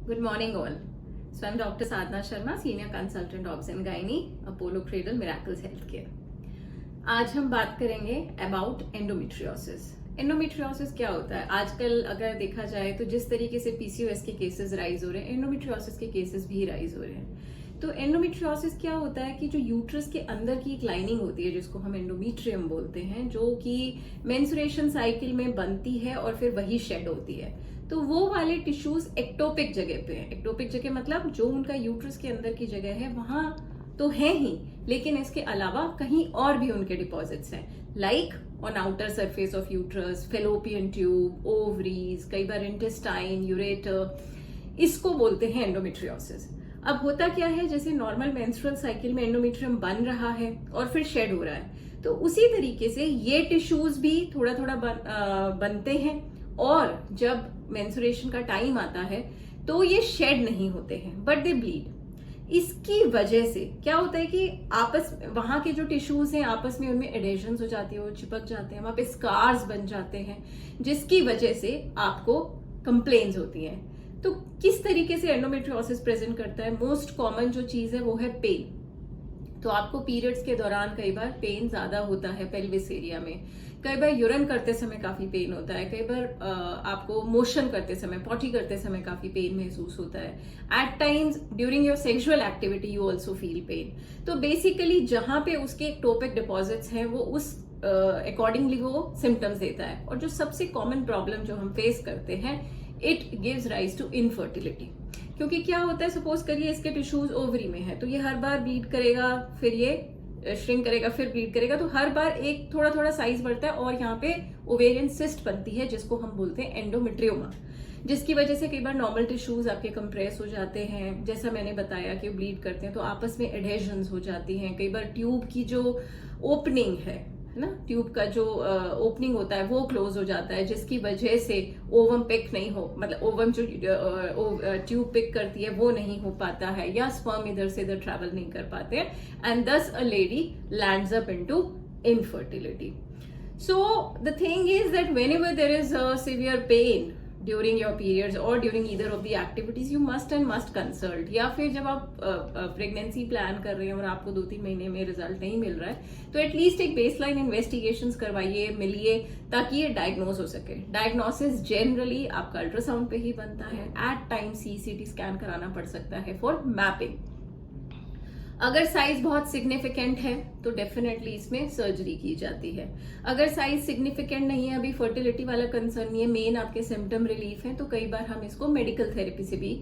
Good morning, all. So, I'm Dr. Sadhna Sharma, Senior Consultant Obs and Gynae, Apollo Cradle, Miracles Healthcare. आज हम बात करेंगे about endometriosis. Endometriosis क्या होता है? आजकल अगर देखा जाए तो जिस तरीके से पीसीओएस के केसेस राइज हो रहे हैं, एंडोमेट्रियोसिस के केसेस भी राइज हो रहे हैं। तो एंडोमेट्रियोसिस क्या होता है कि जो यूट्रस के अंदर की एक लाइनिंग होती है जिसको हम एंडोमेट्रियम बोलते हैं, जो कि मेंस्ट्रुएशन साइकिल में बनती है और फिर वही शेड होती है। तो वो वाले टिश्यूज एक्टोपिक जगह पे हैं। एक्टोपिक जगह मतलब जो उनका यूट्रस के अंदर की जगह है वहां तो है ही, लेकिन इसके अलावा कहीं और भी उनके डिपॉजिट्स हैं, like on outer surface of uterus, fallopian tube, ovaries, कई बार इंटेस्टाइन, यूरेटर। इसको बोलते हैं एंडोमेट्रियोसिस। अब होता क्या है, जैसे नॉर्मल मेंस्ट्रुअल साइकिल में एंडोमेट्रियम बन रहा है और फिर शेड हो रहा है, तो उसी तरीके से ये टिश्यूज भी थोड़ा थोड़ा बनते हैं और जब मेंस्ट्रुएशन का टाइम आता है तो ये शेड नहीं होते हैं, बट दे ब्लीड। इसकी वजह से क्या होता है कि आपस वहां के जो टिश्यूज हैं आपस में उनमें एडेशंस हो जाती है, वो चिपक जाते हैं, वहां पे स्कार्स बन जाते हैं, जिसकी वजह से आपको कंप्लेन्स होती हैं। तो किस तरीके से एंडोमेट्रियोसिस प्रेजेंट करता है? मोस्ट कॉमन जो चीज है वो है पेन। तो आपको पीरियड्स के दौरान कई बार पेन ज्यादा होता है पेल्विस एरिया में, कई बार यूरिन करते समय काफी पेन होता है, कई बार आपको मोशन करते समय, पॉटी करते समय काफी पेन महसूस होता है। At times during your sexual activity you also feel pain. तो बेसिकली जहां पे उसके एक्टोपिक डिपॉजिट्स हैं वो उस अकॉर्डिंगली वो सिम्टम्स देता है। और जो सबसे कॉमन प्रॉब्लम जो हम फेस करते हैं, it gives rise to infertility. क्योंकि क्या होता है, सपोज करिए इसके टिश्यूज ओवरी में है, तो ये हर बार ब्लीड करेगा, फिर ये श्रिंक करेगा, फिर ब्लीड करेगा, तो हर बार एक थोड़ा थोड़ा साइज बढ़ता है और यहाँ पे ओवेरियन सिस्ट बनती है जिसको हम बोलते हैं एंडोमेट्रियोमा, जिसकी वजह से कई बार नॉर्मल टिश्यूज आपके कंप्रेस हो जाते हैं। जैसा मैंने बताया कि ब्लीड करते हैं तो आपस में एडेशंस हो जाती हैं। कई बार ट्यूब की जो ओपनिंग है ना, ट्यूब का जो ओपनिंग होता है वो क्लोज हो जाता है, जिसकी वजह से ओवम पिक नहीं हो, मतलब ओवम जो ट्यूब पिक करती है वो नहीं हो पाता है, या स्पर्म इधर से इधर ट्रैवल नहीं कर पाते हैं, and this a lady lands up into infertility. So the thing is that whenever there is a severe pain during your periods और during either of the activities, you must and must consult. या फिर जब आप pregnancy plan कर रहे हैं और आपको 2-3 महीने में रिजल्ट नहीं मिल रहा है, तो एटलीस्ट एक बेसलाइन इन्वेस्टिगेशन करवाइए, मिलिए, ताकि ये डायग्नोज हो सके। डायग्नोसिस जनरली आपका अल्ट्रासाउंड पे ही बनता है। एट टाइम CT स्कैन कराना पड़ सकता है फॉर मैपिंग। अगर साइज बहुत सिग्निफिकेंट है तो डेफिनेटली इसमें सर्जरी की जाती है। अगर साइज सिग्निफिकेंट नहीं है, अभी फर्टिलिटी वाला कंसर्न नहीं है, मेन आपके सिम्टम रिलीफ है, तो कई बार हम इसको मेडिकल थेरेपी से भी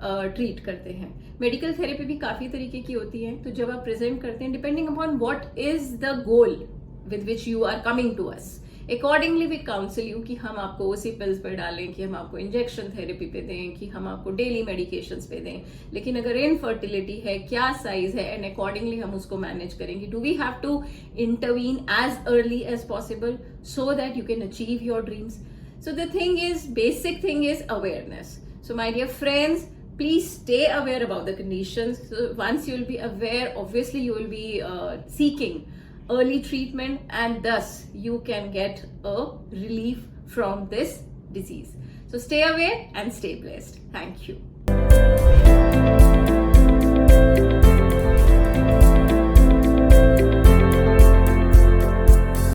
ट्रीट करते हैं। मेडिकल थेरेपी भी काफी तरीके की होती है। तो जब आप प्रेजेंट करते हैं, depending upon what is the goal with which you are coming to us, accordingly we counsel you कि हम आपको ओसी पिल्स पर डालें, कि हम आपको इंजेक्शन थेरेपी पे दें, कि हम आपको डेली मेडिकेशंस पे दें। लेकिन अगर इनफर्टिलिटी है, क्या साइज है, एंड अकॉर्डिंगली हम उसको मैनेज करेंगे। Do we have to intervene as early as possible so that you can achieve your dreams? So the thing is, basic thing is awareness. So my dear friends, please stay aware about the conditions. So once you will be aware, obviously you will be seeking early treatment, and thus you can get a relief from this disease. So stay aware and stay blessed. Thank you.